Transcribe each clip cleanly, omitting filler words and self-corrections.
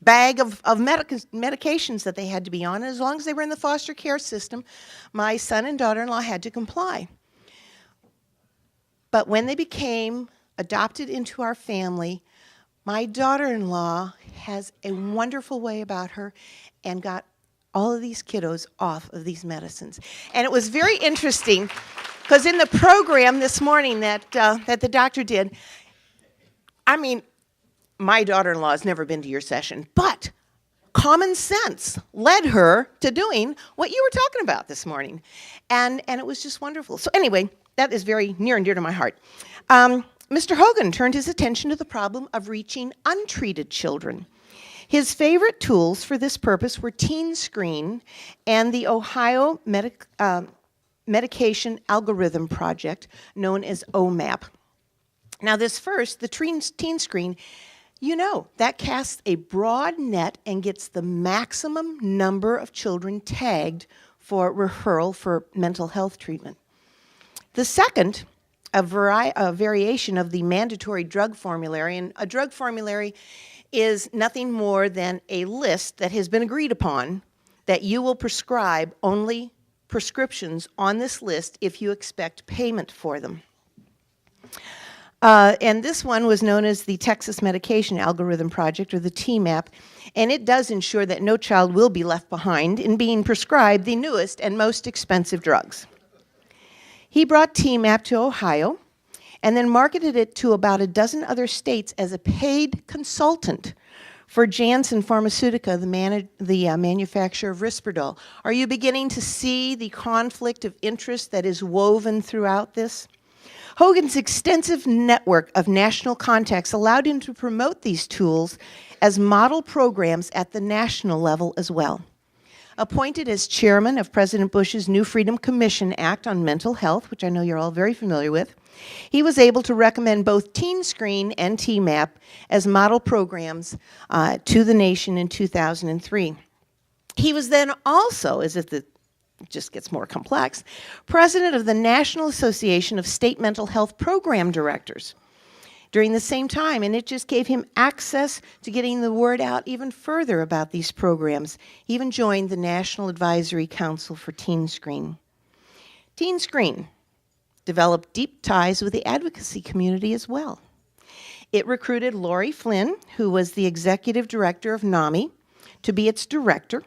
bag of medications that they had to be on. And as long as they were in the foster care system, my son and daughter-in-law had to comply. But when they became adopted into our family, my daughter-in-law has a wonderful way about her and got all of these kiddos off of these medicines. And it was very interesting because in the program this morning that the doctor did, I mean, my daughter-in-law has never been to your session, but common sense led her to doing what you were talking about this morning. And it was just wonderful. So anyway, that is very near and dear to my heart. Mr. Hogan turned his attention to the problem of reaching untreated children. His favorite tools for this purpose were Teen Screen and the Ohio Medication Algorithm Project, known as OMAP. Now this first, the Teen Screen, you know, that casts a broad net and gets the maximum number of children tagged for referral for mental health treatment. The second, a variation of the mandatory drug formulary, and a drug formulary is nothing more than a list that has been agreed upon that you will prescribe only prescriptions on this list if you expect payment for them. And this one was known as the Texas Medication Algorithm Project, or the TMAP, and it does ensure that no child will be left behind in being prescribed the newest and most expensive drugs. He brought TMAP to Ohio and then marketed it to about a dozen other states as a paid consultant for Janssen Pharmaceutica, the manufacturer of Risperdal. Are you beginning to see the conflict of interest that is woven throughout this? Hogan's extensive network of national contacts allowed him to promote these tools as model programs at the national level as well. Appointed as chairman of President Bush's New Freedom Commission Act on Mental Health, which I know you're all very familiar with, he was able to recommend both Teen Screen and TMAP as model programs to the nation in 2003. He was then also, as it just gets more complex, president of the National Association of State Mental Health Program Directors during the same time, and it just gave him access to getting the word out even further about these programs. He even joined the National Advisory Council for Teen Screen. Teen Screen developed deep ties with the advocacy community as well. It recruited Lori Flynn, who was the executive director of NAMI, to be its director.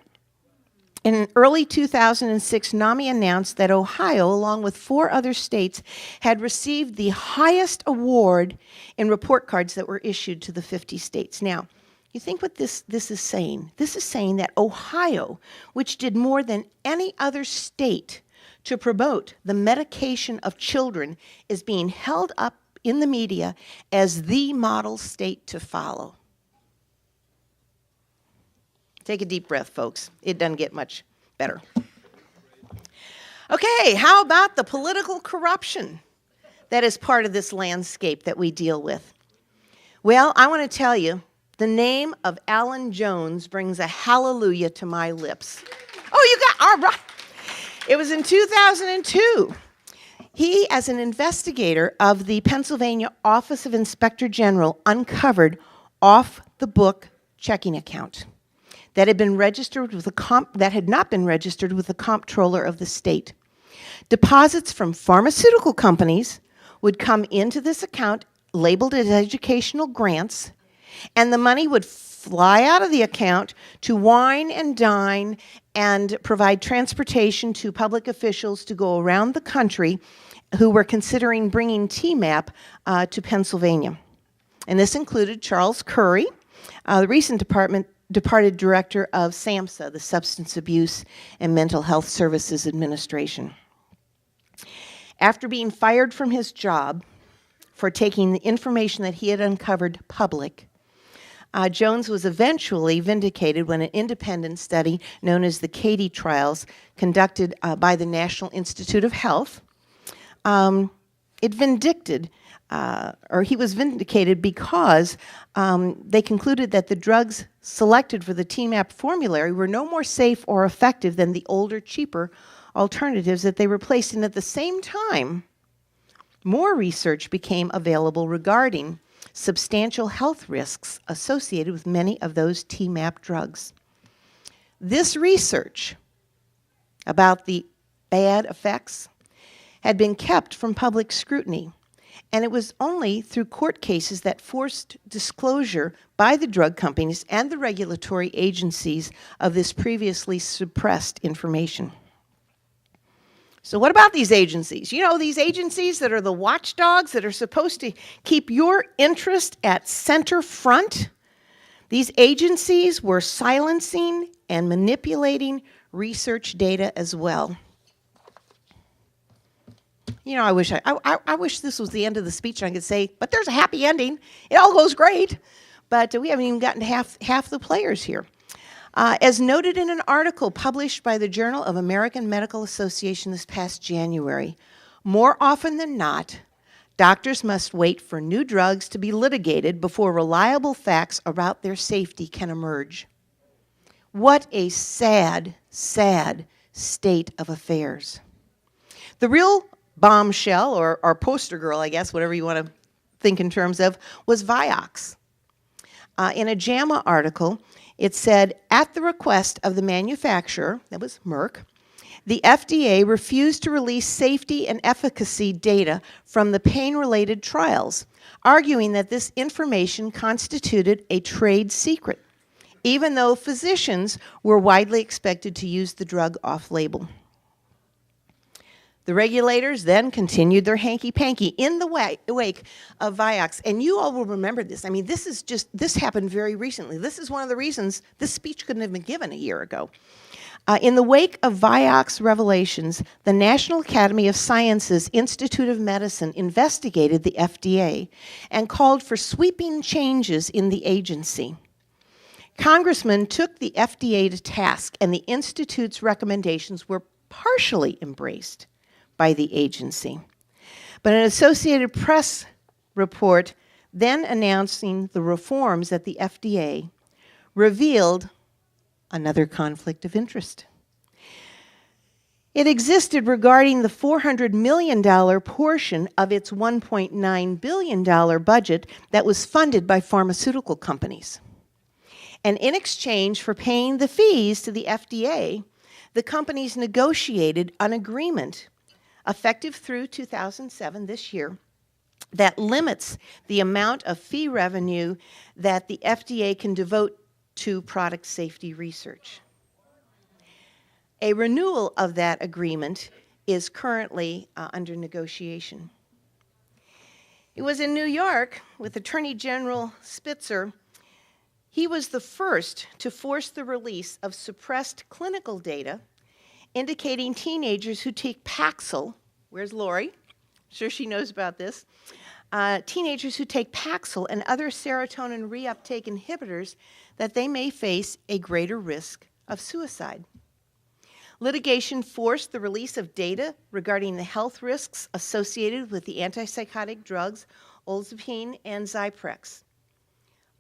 In early 2006, NAMI announced that Ohio, along with 4 other states, had received the highest award in report cards that were issued to the 50 states. Now, you think what this is saying? This is saying that Ohio, which did more than any other state to promote the medication of children, is being held up in the media as the model state to follow. Take a deep breath, folks. It doesn't get much better. Okay, how about the political corruption that is part of this landscape that we deal with? Well, I want to tell you, the name of Alan Jones brings a hallelujah to my lips. Oh, you got, all right. It was in 2002. He, as an investigator of the Pennsylvania Office of Inspector General, uncovered off-the-book checking account that had been registered with that had not been registered with the comptroller of the state. Deposits from pharmaceutical companies would come into this account labeled as educational grants, and the money would fly out of the account to wine and dine and provide transportation to public officials to go around the country who were considering bringing TMAP to Pennsylvania. And this included Charles Curry, the recent departed director of SAMHSA, the Substance Abuse and Mental Health Services Administration. After being fired from his job for taking the information that he had uncovered public, Jones was eventually vindicated when an independent study known as the Cady Trials, conducted by the National Institute of Health, he was vindicated because they concluded that the drugs selected for the TMAP formulary were no more safe or effective than the older, cheaper alternatives that they replaced. And at the same time, more research became available regarding substantial health risks associated with many of those TMAP drugs. This research about the bad effects had been kept from public scrutiny, and it was only through court cases that forced disclosure by the drug companies and the regulatory agencies of this previously suppressed information. So what about these agencies? You know, these agencies that are the watchdogs that are supposed to keep your interest at center front? These agencies were silencing and manipulating research data as well. You know, I wish this was the end of the speech and I could say, but there's a happy ending. It all goes great. But we haven't even gotten to half the players here. As noted in an article published by the Journal of American Medical Association this past January, more often than not, doctors must wait for new drugs to be litigated before reliable facts about their safety can emerge. What a sad, sad state of affairs. The real bombshell, or poster girl, I guess, whatever you want to think in terms of, was Vioxx. In a JAMA article, it said, at the request of the manufacturer, that was Merck, the FDA refused to release safety and efficacy data from the pain-related trials, arguing that this information constituted a trade secret, even though physicians were widely expected to use the drug off-label. The regulators then continued their hanky-panky in the wake of Vioxx. And you all will remember this. I mean, this happened very recently. This is one of the reasons this speech couldn't have been given a year ago. In the wake of Vioxx revelations, the National Academy of Sciences Institute of Medicine investigated the FDA and called for sweeping changes in the agency. Congressmen took the FDA to task, and the Institute's recommendations were partially embraced by the agency. But an Associated Press report then announcing the reforms at the FDA revealed another conflict of interest. It existed regarding the $400 million portion of its $1.9 billion budget that was funded by pharmaceutical companies. And in exchange for paying the fees to the FDA, the companies negotiated an agreement effective through 2007, this year, that limits the amount of fee revenue that the FDA can devote to product safety research. A renewal of that agreement is currently under negotiation. It was in New York with Attorney General Spitzer. He was the first to force the release of suppressed clinical data indicating teenagers who take Paxil, where's Lori? I'm sure she knows about this. Teenagers who take Paxil and other serotonin reuptake inhibitors, that they may face a greater risk of suicide. Litigation forced the release of data regarding the health risks associated with the antipsychotic drugs olanzapine and Zyprexa.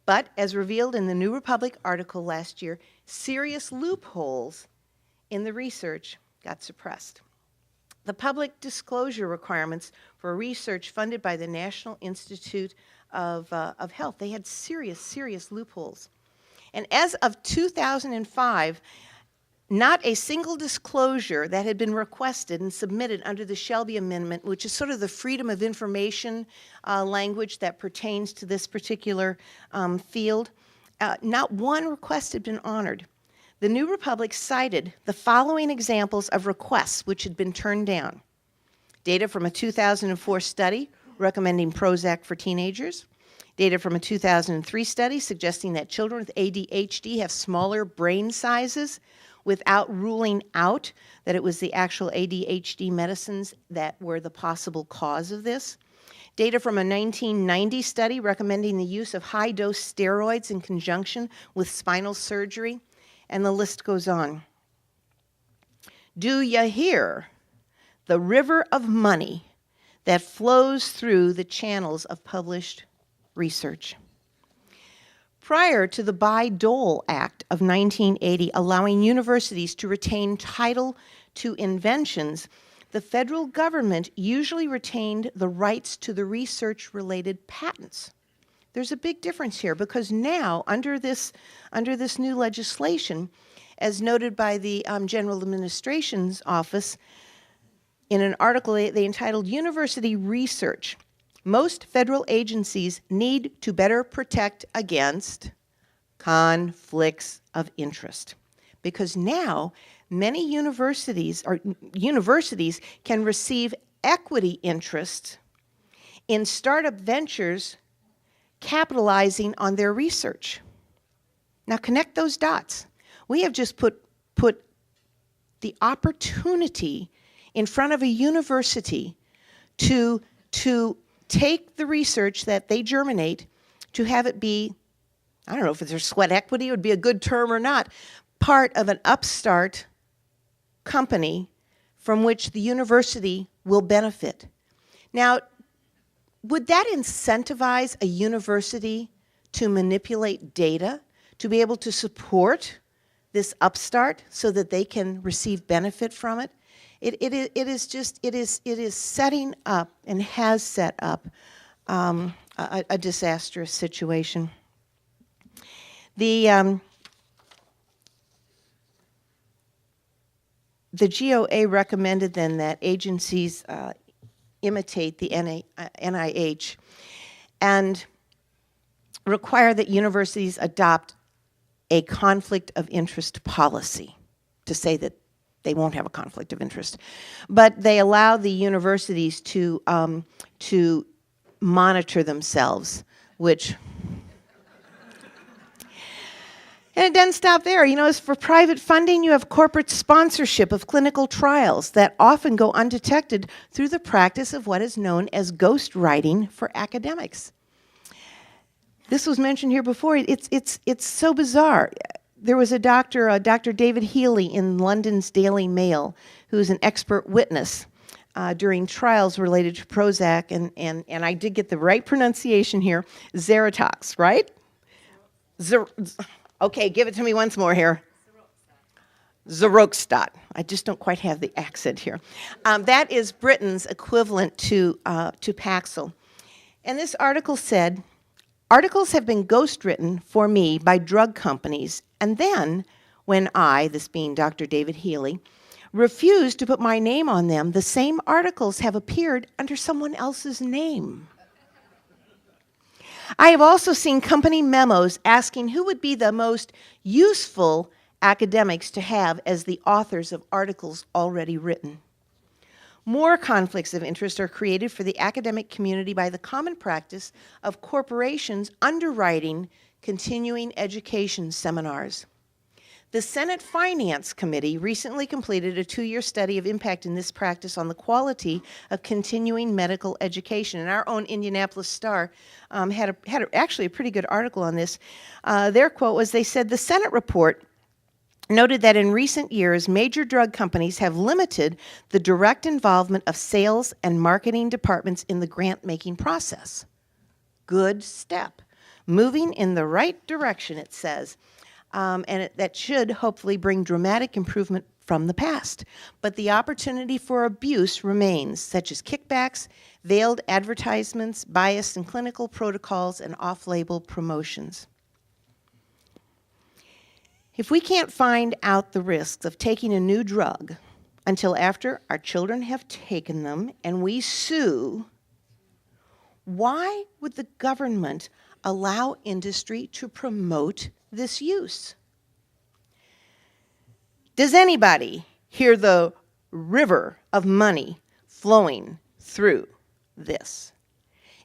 But as revealed in the New Republic article last year, serious loopholes in the research got suppressed. The public disclosure requirements for research funded by the National Institute of Health, they had serious loopholes. And as of 2005, not a single disclosure that had been requested and submitted under the Shelby Amendment, which is sort of the freedom of information language that pertains to this particular field, not one request had been honored. The New Republic cited the following examples of requests which had been turned down. Data from a 2004 study recommending Prozac for teenagers. Data from a 2003 study suggesting that children with ADHD have smaller brain sizes, without ruling out that it was the actual ADHD medicines that were the possible cause of this. Data from a 1990 study recommending the use of high-dose steroids in conjunction with spinal surgery. And the list goes on. Do you hear the river of money that flows through the channels of published research? Prior to the Bayh-Dole Act of 1980 allowing universities to retain title to inventions, the federal government usually retained the rights to the research-related patents There's a big difference here because now, under this new legislation, as noted by the General Administration's Office, in an article they entitled University Research, most federal agencies need to better protect against conflicts of interest. Because now, many universities can receive equity interest in startup ventures capitalizing on their research. Now connect those dots. We have just put the opportunity in front of a university to take the research that they germinate, to have it be, I don't know if it's sweat equity would be a good term or not, part of an upstart company from which the university will benefit. Now, would that incentivize a university to manipulate data, to be able to support this upstart so that they can receive benefit from it? It is setting up and has set up a disastrous situation. The GOA recommended then that agencies imitate the NIH and require that universities adopt a conflict of interest policy, to say that they won't have a conflict of interest. But they allow the universities to monitor themselves, which, and it doesn't stop there. You know, as for private funding, you have corporate sponsorship of clinical trials that often go undetected through the practice of what is known as ghostwriting for academics. This was mentioned here before. It's so bizarre. There was a doctor, Dr. David Healy in London's Daily Mail, who's an expert witness during trials related to Prozac, and I did get the right pronunciation here, Zeratox, right? Okay, give it to me once more here. Zerostat. I just don't quite have the accent here. That is Britain's equivalent to Paxil. And this article said, articles have been ghostwritten for me by drug companies, and then, when I, this being Dr. David Healy, refused to put my name on them, the same articles have appeared under someone else's name. I have also seen company memos asking who would be the most useful academics to have as the authors of articles already written. More conflicts of interest are created for the academic community by the common practice of corporations underwriting continuing education seminars. The Senate Finance Committee recently completed a 2-year study of impact in this practice on the quality of continuing medical education. And our own Indianapolis Star had actually a pretty good article on this. Their quote was, they said, the Senate report noted that in recent years, major drug companies have limited the direct involvement of sales and marketing departments in the grant-making process. Good step. Moving in the right direction, it says. That should hopefully bring dramatic improvement from the past. But the opportunity for abuse remains, such as kickbacks, veiled advertisements, bias in clinical protocols, and off-label promotions. If we can't find out the risks of taking a new drug until after our children have taken them and we sue, why would the government allow industry to promote this use? Does anybody hear the river of money flowing through this?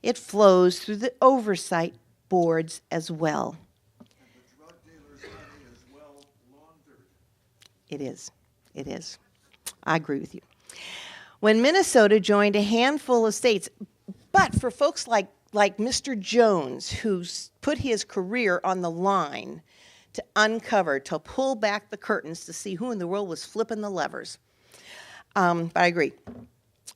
It flows through the oversight boards as well. And the drug dealers' money is well laundered. It is. It is. I agree with you. When Minnesota joined a handful of states, but for folks like Mr. Jones, who's put his career on the line to uncover, to pull back the curtains to see who in the world was flipping the levers. But I agree.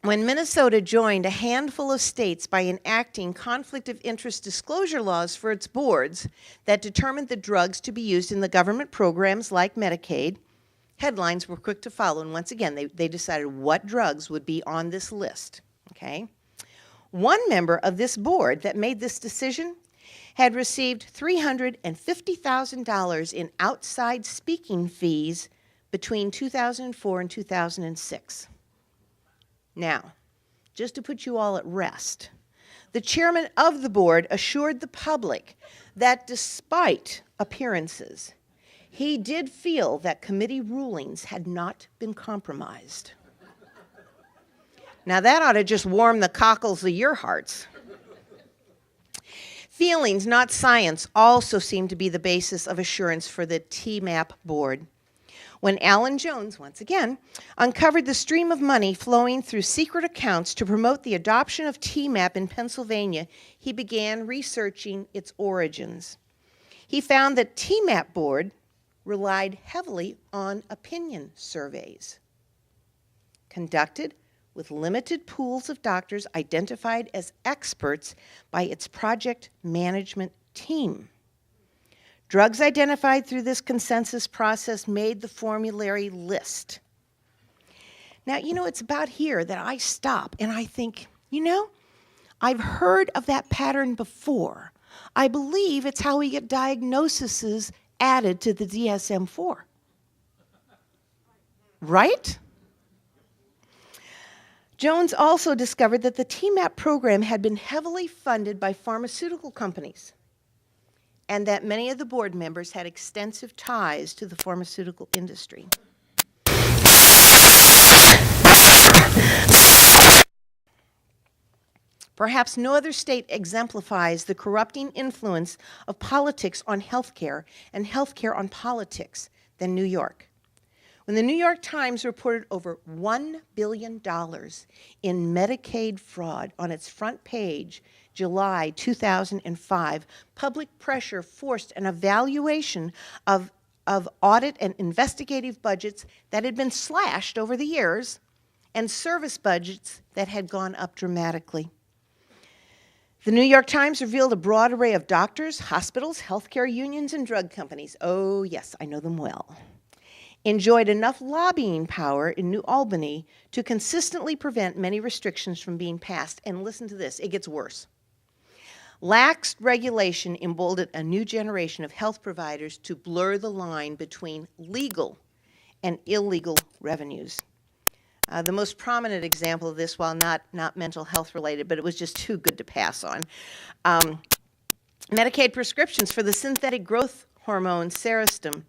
When Minnesota joined a handful of states by enacting conflict of interest disclosure laws for its boards that determined the drugs to be used in the government programs like Medicaid, headlines were quick to follow. And once again, they decided what drugs would be on this list, okay? One member of this board that made this decision had received $350,000 in outside speaking fees between 2004 and 2006. Now, just to put you all at rest, the chairman of the board assured the public that despite appearances, he did feel that committee rulings had not been compromised. Now that ought to just warm the cockles of your hearts. Feelings, not science, also seem to be the basis of assurance for the TMAP board. When Alan Jones, once again, uncovered the stream of money flowing through secret accounts to promote the adoption of TMAP in Pennsylvania, he began researching its origins. He found that TMAP board relied heavily on opinion surveys conducted with limited pools of doctors identified as experts by its project management team. Drugs identified through this consensus process made the formulary list. Now, it's about here that I stop and I think, I've heard of that pattern before. I believe it's how we get diagnoses added to the DSM-4. Right? Jones also discovered that the TMAP program had been heavily funded by pharmaceutical companies and that many of the board members had extensive ties to the pharmaceutical industry. Perhaps no other state exemplifies the corrupting influence of politics on healthcare and healthcare on politics than New York. When the New York Times reported over $1 billion in Medicaid fraud on its front page, July 2005, public pressure forced an evaluation of audit and investigative budgets that had been slashed over the years and service budgets that had gone up dramatically. The New York Times revealed a broad array of doctors, hospitals, healthcare unions, and drug companies. Oh, yes, I know them well. Enjoyed enough lobbying power in New Albany to consistently prevent many restrictions from being passed. And listen to this, it gets worse. Lax regulation emboldened a new generation of health providers to blur the line between legal and illegal revenues. The most prominent example of this, while not mental health related, but it was just too good to pass on, Medicaid prescriptions for the synthetic growth hormone Serostim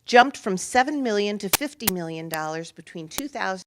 jumped from $7 million to $50 million between 2000.